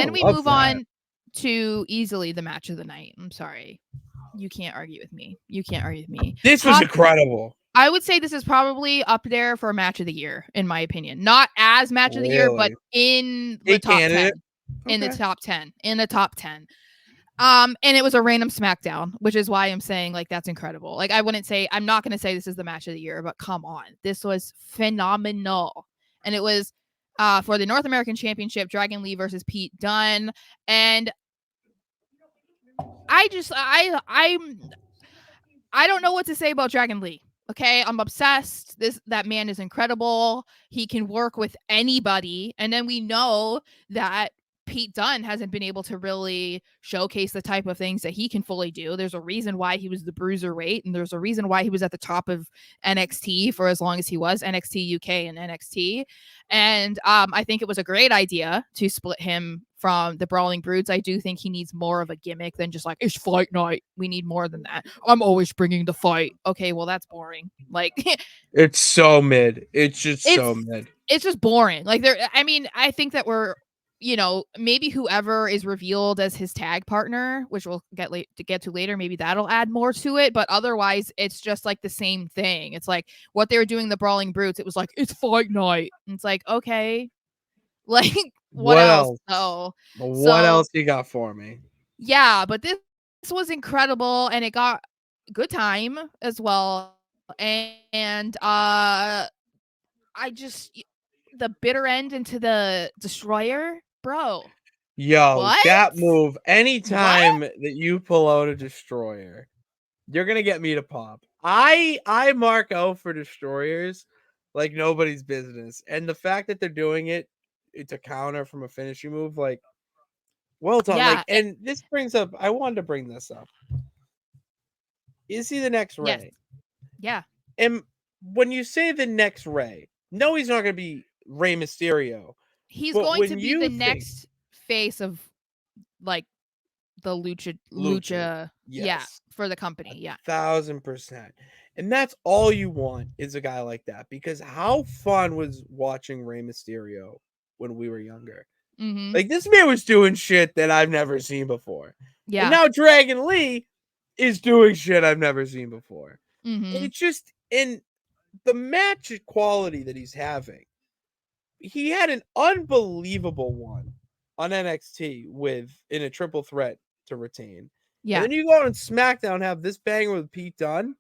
then we move on to easily the match of the night. I'm sorry. You can't argue with me. This was incredible. I would say this is probably up there for match of the year, in my opinion. Not as match of the year, but in the top 10. In the top 10. And it was a random SmackDown, which is why I'm saying like that's incredible. Like I'm not going to say this is the match of the year, but come on. This was phenomenal. And it was for the North American Championship, Dragon Lee versus Pete Dunne. And I don't know what to say about Dragon Lee. Okay, I'm obsessed. That man is incredible. He can work with anybody. And then we know that Pete Dunne hasn't been able to really showcase the type of things that he can fully do. There's a reason why he was the bruiserweight, and there's a reason why he was at the top of NXT for as long as he was, NXT UK and NXT. And I think it was a great idea to split him from the Brawling Brutes. I do think he needs more of a gimmick than just like, it's fight night. We need more than that. I'm always bringing the fight. Okay, well, that's boring. Like, it's so mid. It's just so mid. It's just boring. Like, I think that we're, maybe whoever is revealed as his tag partner, which we'll get to later, maybe that'll add more to it. But otherwise, it's just like the same thing. It's like what they were doing the Brawling Brutes. It was like, it's fight night. And it's like, okay, like what else? What else you got for me? Yeah, but this was incredible, and it got good time as well. And the bitter end into the destroyer, bro. Yo, that move, anytime that you pull out a destroyer, you're gonna get me to pop. I mark out for destroyers like nobody's business. And the fact that they're doing it, it's a counter from a finishing move, like, well done. Yeah, like, and this brings up, I wanted to bring this up. Is he the next Ray? Yeah. And when you say the next Ray, no, he's not gonna be Rey Mysterio. He's going to be the next face of like the lucha. Yeah, for the company. 1,000%. And that's all you want is a guy like that, because how fun was watching Rey Mysterio when we were younger? Mm-hmm. Like, this man was doing shit that I've never seen before. Yeah. And now Dragon Lee is doing shit I've never seen before. Mm-hmm. And it's just in the match quality that he's having. He had an unbelievable one on NXT in a triple threat to retain. Yeah. And then you go on SmackDown and have this banger with Pete Dunne.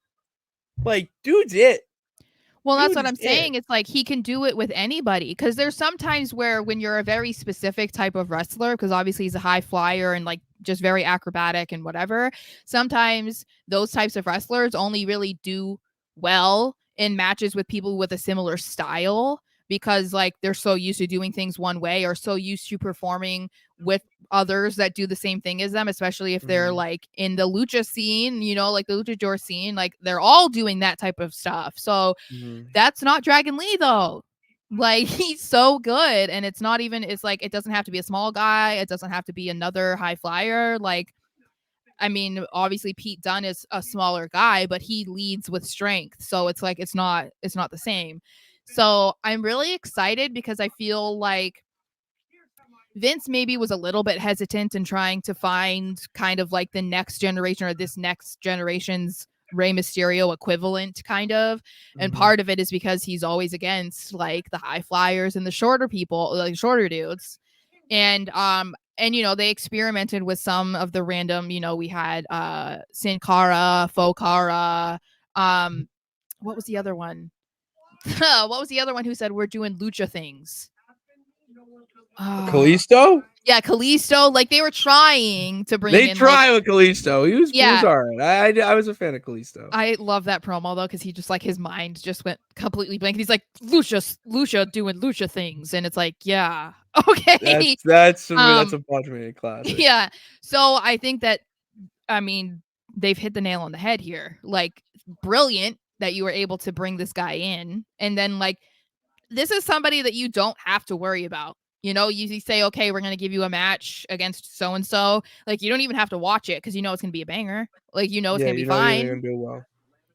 Like, dude's it. Well, that's what I'm saying. It's like he can do it with anybody, because there's sometimes where when you're a very specific type of wrestler, because obviously he's a high flyer and like just very acrobatic and whatever, sometimes those types of wrestlers only really do well in matches with people with a similar style, because like they're so used to doing things one way or so used to performing with others that do the same thing as them, especially if they're like in the lucha scene, like the luchador scene, like they're all doing that type of stuff. So that's not Dragon Lee though. Like, he's so good, and it's like it doesn't have to be a small guy, it doesn't have to be another high flyer. Like, I mean, obviously Pete Dunne is a smaller guy, but he leads with strength, so it's like it's not the same. So I'm really excited because I feel like Vince maybe was a little bit hesitant in trying to find kind of like the next generation or this next generation's Rey Mysterio equivalent, kind of. And part of it is because he's always against like the high flyers and the shorter people, like shorter dudes. And they experimented with some of the random, we had Sin Cara, Faux Cara, what was the other one? What was the other one who said we're doing lucha things? Kalisto? Yeah, Kalisto. Like, they were trying to bring in. They tried with Kalisto. He was all right. I was a fan of Kalisto. I love that promo though, because he just like his mind just went completely blank. He's like, Lucha doing lucha things, and it's like, yeah, okay. That's a Butch classic. Yeah. So I think that, I mean, they've hit the nail on the head here. Like, brilliant that you were able to bring this guy in, and then like, this is somebody that you don't have to worry about. You say, okay, we're going to give you a match against so-and-so. Like, you don't even have to watch it because it's going to be a banger. Like, it's going to be fine. You're going to do well.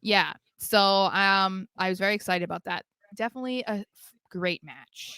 Yeah. So I was very excited about that. Definitely a great match.